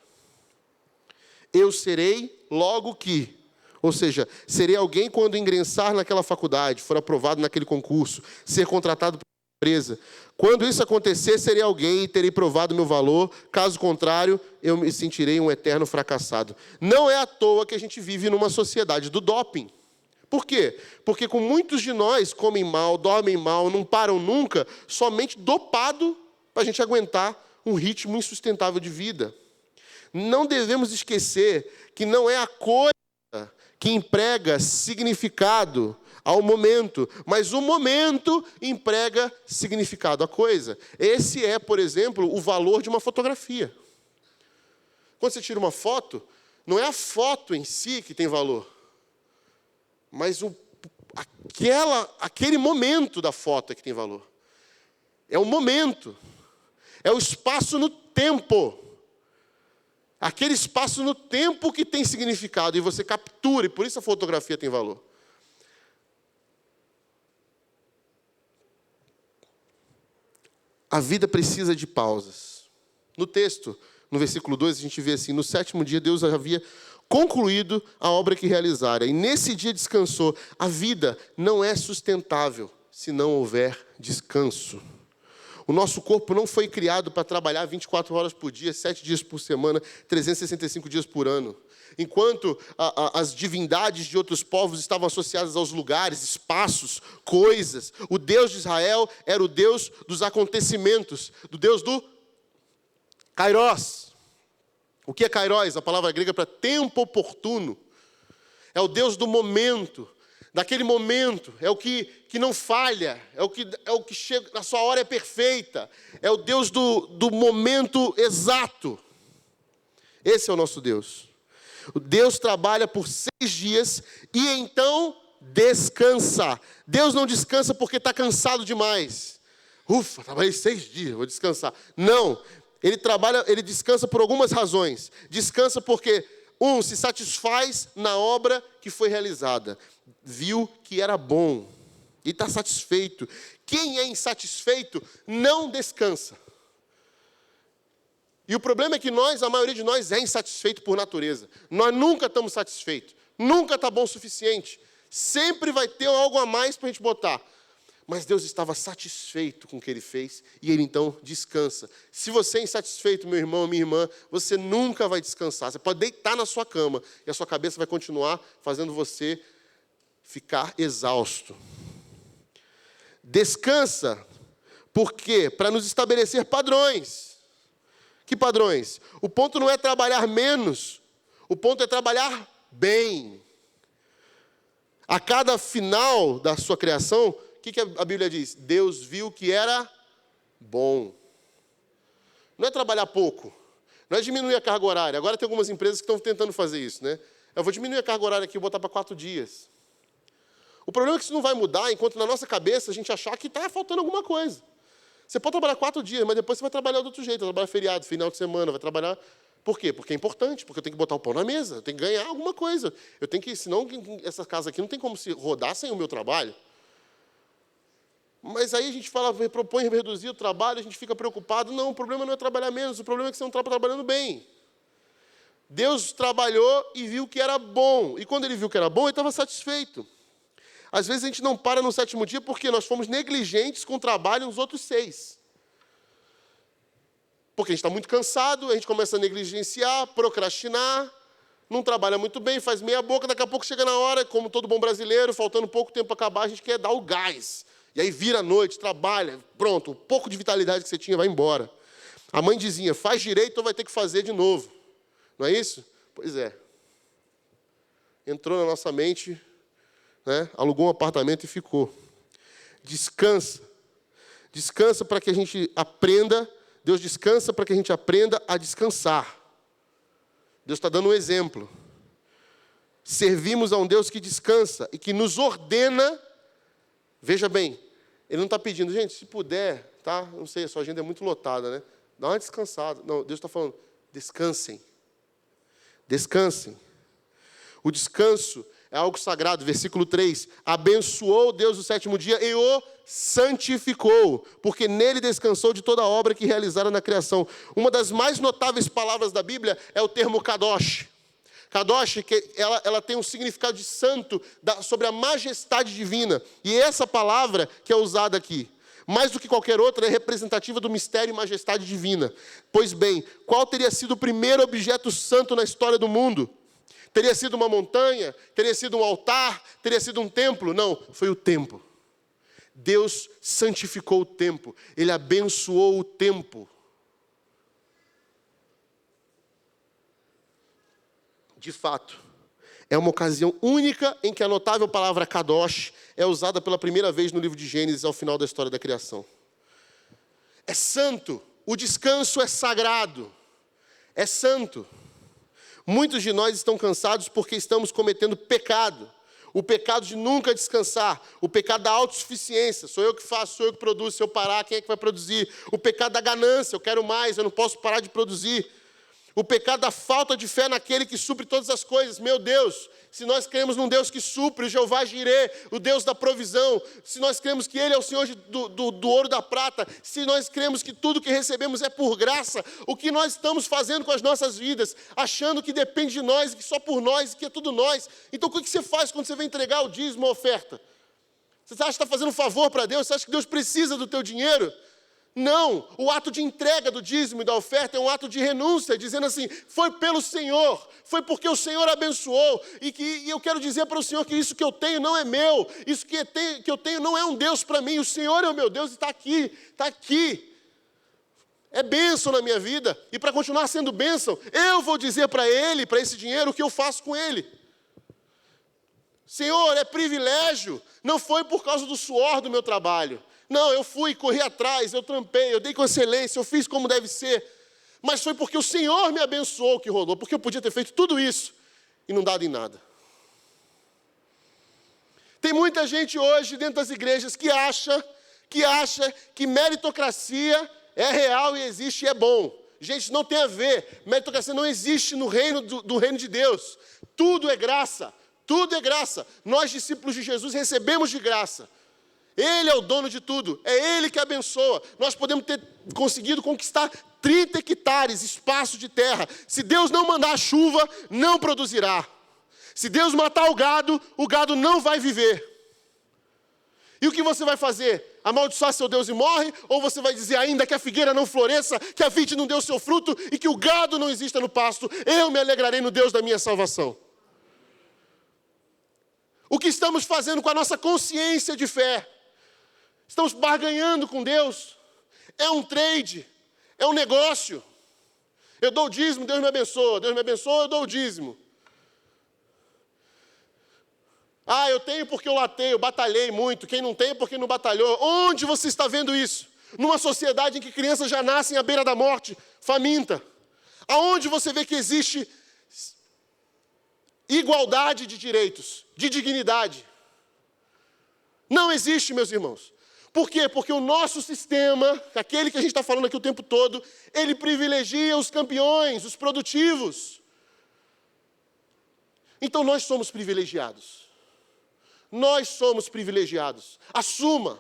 Eu serei logo que... Ou seja, serei alguém quando ingressar naquela faculdade, for aprovado naquele concurso, ser contratado por uma empresa. Quando isso acontecer, serei alguém e terei provado meu valor. Caso contrário, eu me sentirei um eterno fracassado. Não é à toa que a gente vive numa sociedade do doping. Por quê? Porque com muitos de nós comem mal, dormem mal, não param nunca, somente dopado para a gente aguentar um ritmo insustentável de vida. Não devemos esquecer que não é a coisa que emprega significado ao momento, mas o momento emprega significado à coisa. Esse é, por exemplo, o valor de uma fotografia. Quando você tira uma foto, não é a foto em si que tem valor, mas aquele momento da foto é que tem valor. É o momento, é o espaço no tempo. Aquele espaço no tempo que tem significado, e você captura, e por isso a fotografia tem valor. A vida precisa de pausas. No texto, no versículo 2, a gente vê assim: no 7º dia Deus havia concluído a obra que realizara, e nesse dia descansou. A vida não é sustentável se não houver descanso. O nosso corpo não foi criado para trabalhar 24 horas por dia, 7 dias por semana, 365 dias por ano. Enquanto as divindades de outros povos estavam associadas aos lugares, espaços, coisas, o Deus de Israel era o Deus dos acontecimentos, do Deus do Kairos. O que é Kairos? A palavra grega para tempo oportuno. É o Deus do momento. Daquele momento, é o que não falha, é o que chega, a sua hora é perfeita, é o Deus do momento exato. Esse é o nosso Deus. O Deus trabalha por 6 dias e então descansa. Deus não descansa porque está cansado demais. Ufa, trabalhei 6 dias, vou descansar. Não, ele descansa por algumas razões. Descansa porque, se satisfaz na obra que foi realizada. Viu que era bom e está satisfeito. Quem é insatisfeito não descansa. E o problema é que a maioria de nós é insatisfeito por natureza. Nós nunca estamos satisfeitos. Nunca está bom o suficiente. Sempre vai ter algo a mais para a gente botar. Mas Deus estava satisfeito com o que Ele fez e Ele então descansa. Se você é insatisfeito, meu irmão, minha irmã, você nunca vai descansar. Você pode deitar na sua cama e a sua cabeça vai continuar fazendo você ficar exausto. Descansa, por quê? Para nos estabelecer padrões. Que padrões? O ponto não é trabalhar menos, o ponto é trabalhar bem. A cada final da sua criação, o que a Bíblia diz? Deus viu que era bom. Não é trabalhar pouco, não é diminuir a carga horária. Agora tem algumas empresas que estão tentando fazer isso, né? Eu vou diminuir a carga horária aqui e botar para 4 dias. O problema é que isso não vai mudar enquanto na nossa cabeça a gente achar que está faltando alguma coisa. Você pode trabalhar 4 dias, mas depois você vai trabalhar de outro jeito. Vai trabalhar feriado, final de semana, vai trabalhar Por quê? Porque é importante, porque eu tenho que botar o pão na mesa, eu tenho que ganhar alguma coisa. Eu tenho que, senão essa casa aqui não tem como se rodar sem o meu trabalho. Mas aí a gente propõe reduzir o trabalho, a gente fica preocupado. Não, o problema não é trabalhar menos, o problema é que você não está trabalhando bem. Deus trabalhou e viu que era bom. E quando ele viu que era bom, ele estava satisfeito. Às vezes a gente não para no 7º dia porque nós fomos negligentes com o trabalho nos outros 6. Porque a gente está muito cansado, a gente começa a negligenciar, procrastinar, não trabalha muito bem, faz meia boca, daqui a pouco chega na hora, como todo bom brasileiro, faltando pouco tempo para acabar, a gente quer dar o gás. E aí vira a noite, trabalha, pronto, um pouco de vitalidade que você tinha vai embora. A mãe dizia, faz direito ou vai ter que fazer de novo. Não é isso? Pois é. Entrou na nossa mente, né, alugou um apartamento e ficou. Descansa. Descansa para que a gente aprenda. Deus descansa para que a gente aprenda a descansar. Deus está dando um exemplo. Servimos a um Deus que descansa e que nos ordena. Veja bem, Ele não está pedindo, gente, se puder, tá? Não sei, a sua agenda é muito lotada, né? Dá uma descansada. Não, Deus está falando, descansem. Descansem. O descanso é algo sagrado. Versículo 3. Abençoou Deus o 7º dia e o santificou, porque nele descansou de toda a obra que realizara na criação. Uma das mais notáveis palavras da Bíblia é o termo kadosh. Kadosh, que ela tem um significado de santo, sobre a majestade divina. E essa palavra que é usada aqui, mais do que qualquer outra, é representativa do mistério e majestade divina. Pois bem, qual teria sido o primeiro objeto santo na história do mundo? Teria sido uma montanha? Teria sido um altar? Teria sido um templo? Não, foi o templo. Deus santificou o tempo. Ele abençoou o tempo. De fato, é uma ocasião única em que a notável palavra kadosh é usada pela primeira vez no livro de Gênesis, ao final da história da criação. É santo. O descanso é sagrado. É santo. Muitos de nós estão cansados porque estamos cometendo pecado. O pecado de nunca descansar. O pecado da autossuficiência. Sou eu que faço, sou eu que produzo. Se eu parar, quem é que vai produzir? O pecado da ganância. Eu quero mais, eu não posso parar de produzir. O pecado da falta de fé naquele que supre todas as coisas. Meu Deus, se nós cremos num Deus que supre, o Jeová Jirê, o Deus da provisão, se nós cremos que Ele é o Senhor do ouro e da prata, se nós cremos que tudo que recebemos é por graça, o que nós estamos fazendo com as nossas vidas? Achando que depende de nós, que só por nós, que é tudo nós. Então o que você faz quando você vai entregar o dízimo, a oferta? Você acha que está fazendo um favor para Deus? Você acha que Deus precisa do teu dinheiro? Não, o ato de entrega do dízimo e da oferta é um ato de renúncia, dizendo assim, foi pelo Senhor, foi porque o Senhor abençoou, e eu quero dizer para o Senhor que isso que eu tenho não é meu, isso que eu tenho não é um Deus para mim, o Senhor é o meu Deus e está aqui, é bênção na minha vida, e para continuar sendo bênção, eu vou dizer para Ele, para esse dinheiro, o que eu faço com ele. Senhor, é privilégio, não foi por causa do suor do meu trabalho. Não, eu fui, corri atrás, eu trampei, eu dei com excelência, eu fiz como deve ser. Mas foi porque o Senhor me abençoou que rolou, porque eu podia ter feito tudo isso e não dado em nada. Tem muita gente hoje dentro das igrejas que acha que meritocracia é real e existe e é bom. Gente, isso não tem a ver. Meritocracia não existe no reino do reino de Deus. Tudo é graça, tudo é graça. Nós, discípulos de Jesus, recebemos de graça. Ele é o dono de tudo, é Ele que abençoa. Nós podemos ter conseguido conquistar 30 hectares, espaço de terra. Se Deus não mandar a chuva, não produzirá. Se Deus matar o gado não vai viver. E o que você vai fazer? Amaldiçoar seu Deus e morre? Ou você vai dizer ainda que a figueira não floresça, que a vide não deu seu fruto e que o gado não exista no pasto? Eu me alegrarei no Deus da minha salvação. O que estamos fazendo com a nossa consciência de fé? Estamos barganhando com Deus. É um trade, é um negócio. Eu dou o dízimo, Deus me abençoa. Deus me abençoa, eu dou o dízimo. Ah, eu tenho porque eu latei, eu batalhei muito. Quem não tem porque não batalhou. Onde você está vendo isso? Numa sociedade em que crianças já nascem à beira da morte, faminta. Aonde você vê que existe igualdade de direitos, de dignidade? Não existe, meus irmãos. Por quê? Porque o nosso sistema, aquele que a gente está falando aqui o tempo todo, ele privilegia os campeões, os produtivos. Então nós somos privilegiados. Nós somos privilegiados. Assuma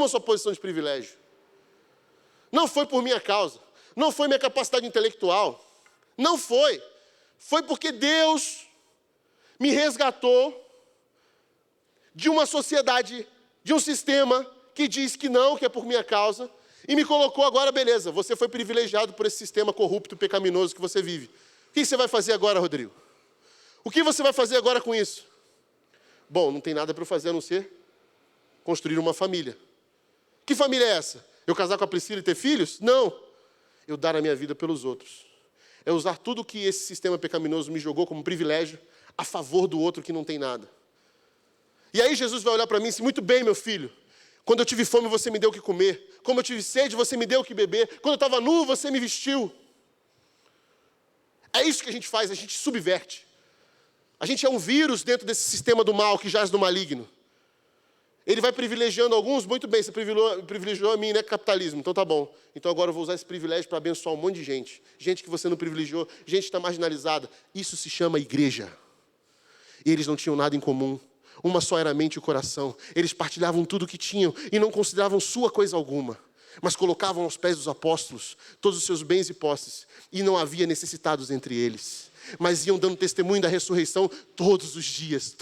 sua posição de privilégio. Não foi por minha causa, não foi minha capacidade intelectual, não foi. Foi porque Deus me resgatou de uma sociedade, de um sistema que diz que não, que é por minha causa, e me colocou agora, beleza, você foi privilegiado por esse sistema corrupto, pecaminoso que você vive. O que você vai fazer agora, Rodrigo? O que você vai fazer agora com isso? Bom, não tem nada para eu fazer a não ser construir uma família. Que família é essa? Eu casar com a Priscila e ter filhos? Não. Eu dar a minha vida pelos outros. É usar tudo que esse sistema pecaminoso me jogou como privilégio a favor do outro que não tem nada. E aí Jesus vai olhar para mim e dizer, muito bem, meu filho, quando eu tive fome, você me deu o que comer. Como eu tive sede, você me deu o que beber. Quando eu estava nu, você me vestiu. É isso que a gente faz, a gente subverte. A gente é um vírus dentro desse sistema do mal que jaz no maligno. Ele vai privilegiando alguns, muito bem, você privilegiou a mim, né, capitalismo, então tá bom. Então agora eu vou usar esse privilégio para abençoar um monte de gente. Gente que você não privilegiou, gente que está marginalizada. Isso se chama igreja. E eles não tinham nada em comum. Uma só era a mente e o coração. Eles partilhavam tudo o que tinham e não consideravam sua coisa alguma. Mas colocavam aos pés dos apóstolos todos os seus bens e posses. E não havia necessitados entre eles. Mas iam dando testemunho da ressurreição todos os dias.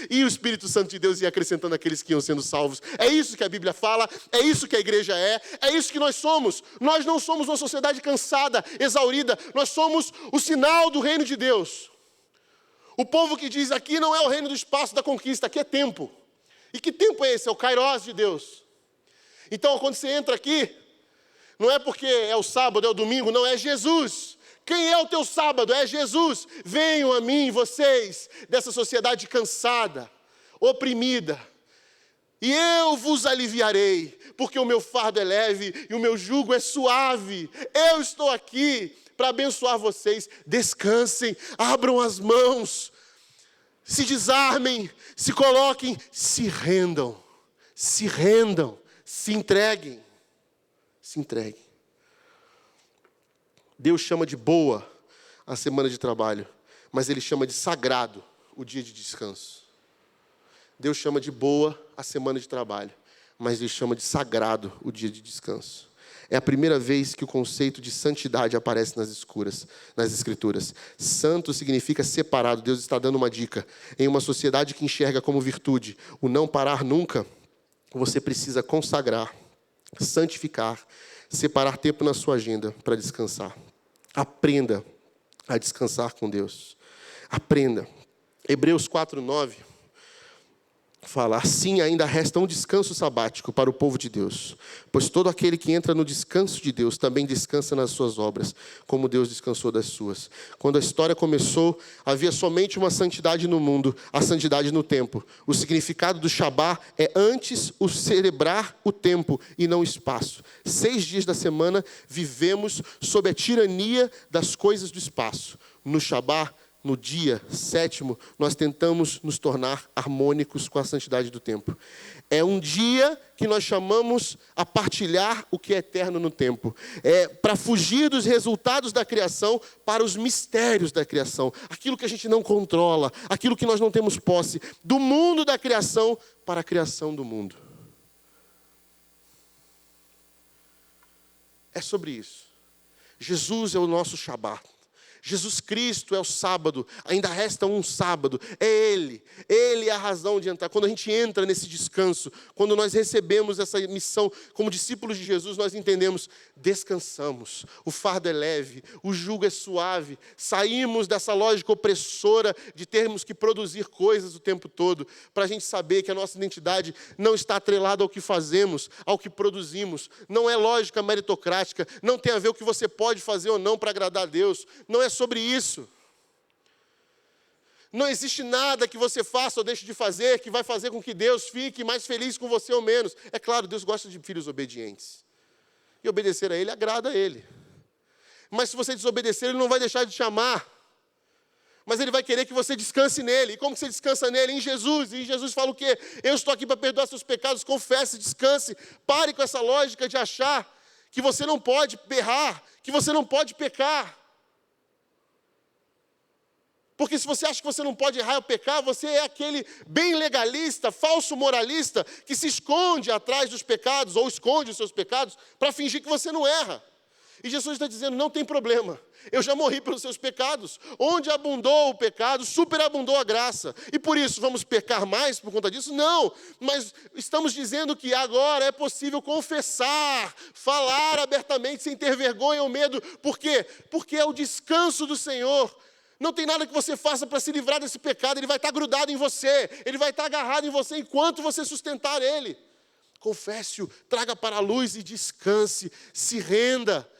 E o Espírito Santo de Deus ia acrescentando aqueles que iam sendo salvos. É isso que a Bíblia fala, é isso que a igreja é isso que nós somos. Nós não somos uma sociedade cansada, exaurida. Nós somos o sinal do reino de Deus. O povo que diz aqui não é o reino do espaço da conquista, aqui é tempo. E que tempo é esse? É o Kairos de Deus. Então, quando você entra aqui, não é porque é o sábado, é o domingo, não, é Jesus. Quem é o teu sábado? É Jesus. Venham a mim, vocês, dessa sociedade cansada, oprimida, e eu vos aliviarei, porque o meu fardo é leve e o meu jugo é suave. Eu estou aqui para abençoar vocês. Descansem, abram as mãos, se desarmem, se coloquem, se rendam, se entreguem. Deus chama de boa a semana de trabalho, mas Ele chama de sagrado o dia de descanso. Deus chama de boa a semana de trabalho, mas Ele chama de sagrado o dia de descanso. É a primeira vez que o conceito de santidade aparece nas Escrituras. Santo significa separado. Deus está dando uma dica. Em uma sociedade que enxerga como virtude o não parar nunca, você precisa consagrar, santificar, separar tempo na sua agenda para descansar. Aprenda a descansar com Deus. Aprenda. Hebreus 4:9 fala, assim ainda resta um descanso sabático para o povo de Deus, pois todo aquele que entra no descanso de Deus também descansa nas suas obras, como Deus descansou das suas. Quando a história começou, havia somente uma santidade no mundo, a santidade no tempo. O significado do Shabá é antes o celebrar o tempo e não o espaço. 6 dias da semana vivemos sob a tirania das coisas do espaço. No Shabá, no dia 7º, nós tentamos nos tornar harmônicos com a santidade do tempo. É um dia que nós chamamos a partilhar o que é eterno no tempo. É para fugir dos resultados da criação para os mistérios da criação. Aquilo que a gente não controla, aquilo que nós não temos posse. Do mundo da criação para a criação do mundo. É sobre isso. Jesus é o nosso Shabat. Jesus Cristo é o sábado, ainda resta um sábado, é Ele é a razão de entrar. Quando a gente entra nesse descanso, quando nós recebemos essa missão como discípulos de Jesus, nós entendemos, descansamos, o fardo é leve, o jugo é suave, saímos dessa lógica opressora de termos que produzir coisas o tempo todo, para a gente saber que a nossa identidade não está atrelada ao que fazemos, ao que produzimos, não é lógica meritocrática, não tem a ver o que você pode fazer ou não para agradar a Deus, não é sobre isso. Não existe nada que você faça ou deixe de fazer que vai fazer com que Deus fique mais feliz com você ou menos. É claro, Deus gosta de filhos obedientes. E obedecer a Ele agrada a Ele. Mas se você desobedecer, Ele não vai deixar de te amar. Mas Ele vai querer que você descanse nele. E como que você descansa nele? Em Jesus. E Jesus fala o quê? Eu estou aqui para perdoar seus pecados. Confesse, descanse. Pare com essa lógica de achar que você não pode errar, que você não pode pecar. Porque se você acha que você não pode errar ou pecar, você é aquele bem legalista, falso moralista, que se esconde atrás dos pecados, ou esconde os seus pecados, para fingir que você não erra. E Jesus está dizendo, não tem problema, eu já morri pelos seus pecados. Onde abundou o pecado, superabundou a graça. E por isso, vamos pecar mais por conta disso? Não, mas estamos dizendo que agora é possível confessar, falar abertamente, sem ter vergonha ou medo. Por quê? Porque é o descanso do Senhor. Não tem nada que você faça para se livrar desse pecado, ele vai estar grudado em você, ele vai estar agarrado em você enquanto você sustentar ele. Confesse-o, traga para a luz e descanse, se renda.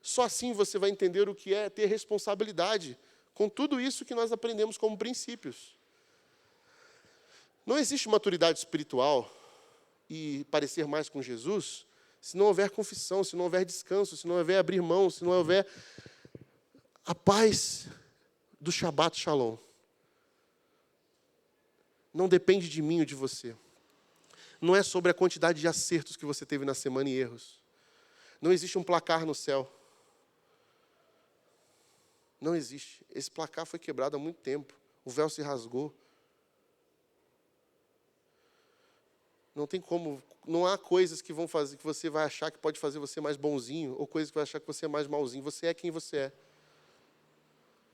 Só assim você vai entender o que é ter responsabilidade com tudo isso que nós aprendemos como princípios. Não existe maturidade espiritual e parecer mais com Jesus se não houver confissão, se não houver descanso, se não houver abrir mão, se não houver a paz do Shabbat Shalom. Não depende de mim ou de você. Não é sobre a quantidade de acertos que você teve na semana e erros. Não existe um placar no céu. Não existe. Esse placar foi quebrado há muito tempo. O véu se rasgou. Não tem como, não há coisas que vão fazer, que você vai achar que pode fazer você mais bonzinho, ou coisas que vai achar que você é mais malzinho. Você é quem você é.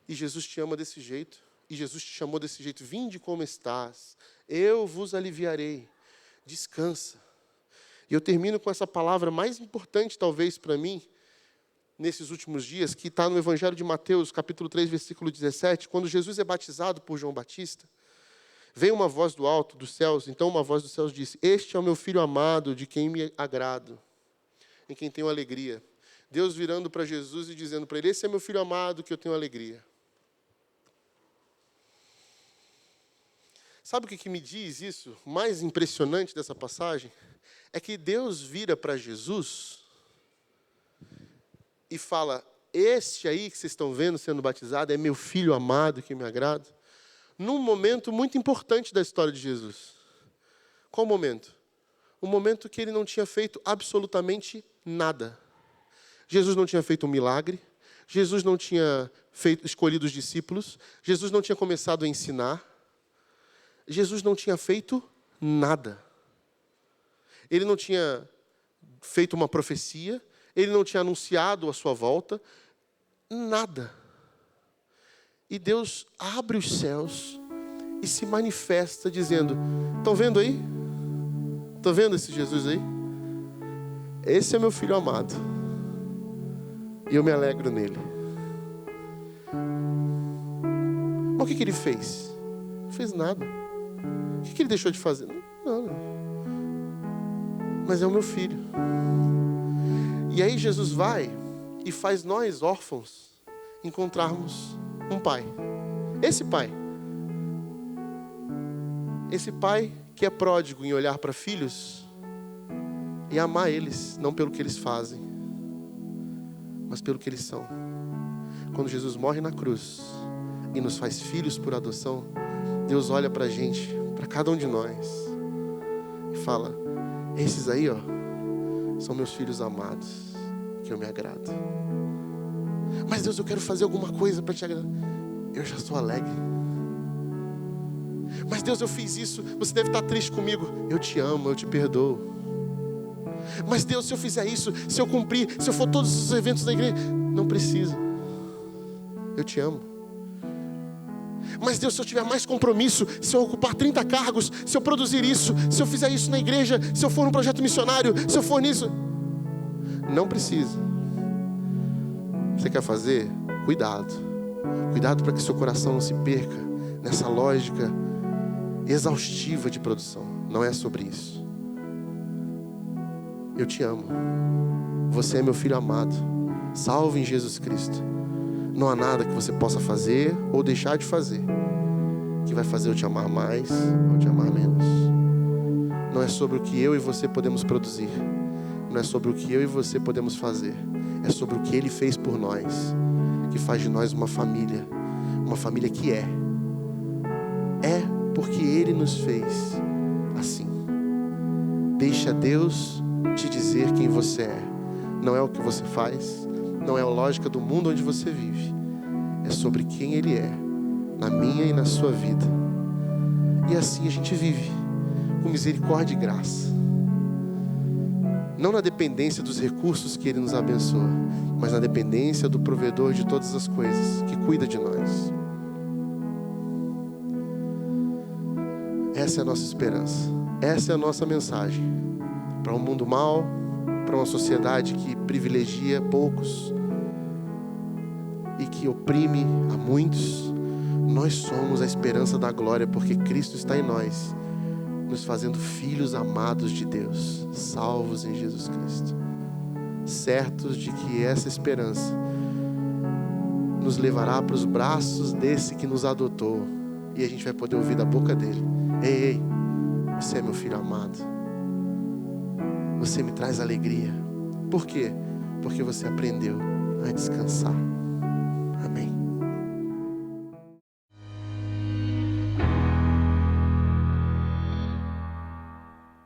E Jesus te ama desse jeito. E Jesus te chamou desse jeito. Vinde como estás. Eu vos aliviarei. Descansa. E eu termino com essa palavra mais importante, talvez, para mim, nesses últimos dias, que está no Evangelho de Mateus, capítulo 3, versículo 17. Quando Jesus é batizado por João Batista, veio uma voz do alto, dos céus. Então uma voz dos céus disse, este é o meu Filho amado, de quem me agrado, em quem tenho alegria. Deus virando para Jesus e dizendo para ele, esse é meu Filho amado, que eu tenho alegria. Sabe o que me diz isso? O mais impressionante dessa passagem é que Deus vira para Jesus e fala, este aí que vocês estão vendo sendo batizado é meu Filho amado que me agrada, num momento muito importante da história de Jesus. Qual momento? Um momento que ele não tinha feito absolutamente nada. Jesus não tinha feito um milagre, Jesus não tinha escolhido os discípulos, Jesus não tinha começado a ensinar, Jesus não tinha feito nada. Ele não tinha feito uma profecia, ele não tinha anunciado a sua volta, nada. E Deus abre os céus e se manifesta dizendo, estão vendo aí? Estão vendo esse Jesus aí? Esse é meu Filho amado. E eu me alegro nele. Mas o que ele fez? Não fez nada. O que ele deixou de fazer? Nada. Mas é o meu filho. E aí Jesus vai e faz nós, órfãos, encontrarmos um pai. Esse pai que é pródigo em olhar para filhos e amar eles, não pelo que eles fazem, mas pelo que eles são. Quando Jesus morre na cruz e nos faz filhos por adoção, Deus olha para a gente, para cada um de nós, e fala, esses aí, ó, são meus filhos amados, que eu me agrado. Mas Deus, eu quero fazer alguma coisa para te agradar. Eu já estou alegre. Mas Deus, eu fiz isso, você deve estar triste comigo. Eu te amo, eu te perdoo. Mas Deus, se eu fizer isso, se eu cumprir, se eu for todos os eventos da igreja, não precisa. Eu te amo. Mas Deus, se eu tiver mais compromisso, se eu ocupar 30 cargos, se eu produzir isso, se eu fizer isso na igreja, se eu for num projeto missionário, se eu for nisso, não precisa. Você quer fazer? Cuidado. Cuidado para que seu coração não se perca nessa lógica exaustiva de produção. Não é sobre isso. Eu te amo. Você é meu filho amado. Salvo em Jesus Cristo. Não há nada que você possa fazer ou deixar de fazer que vai fazer eu te amar mais ou te amar menos. Não é sobre o que eu e você podemos produzir. Não é sobre o que eu e você podemos fazer. É sobre o que Ele fez por nós, que faz de nós uma família uma família que é porque Ele nos fez assim. Deixa Deus te dizer quem você é. Não é o que você faz, não é a lógica do mundo onde você vive. É sobre quem Ele é, na minha e na sua vida. E assim a gente vive, com misericórdia e graça. Não na dependência dos recursos que Ele nos abençoa, mas na dependência do provedor de todas as coisas, que cuida de nós. Essa é a nossa esperança. Essa é a nossa mensagem. Para um mundo mau, para uma sociedade que privilegia poucos e que oprime a muitos, nós somos a esperança da glória, porque Cristo está em nós, nos fazendo filhos amados de Deus, salvos em Jesus Cristo, certos de que essa esperança nos levará para os braços desse que nos adotou, e a gente vai poder ouvir da boca dele: ei, você é meu filho amado, você me traz alegria. Por quê? Porque você aprendeu a descansar. Amém.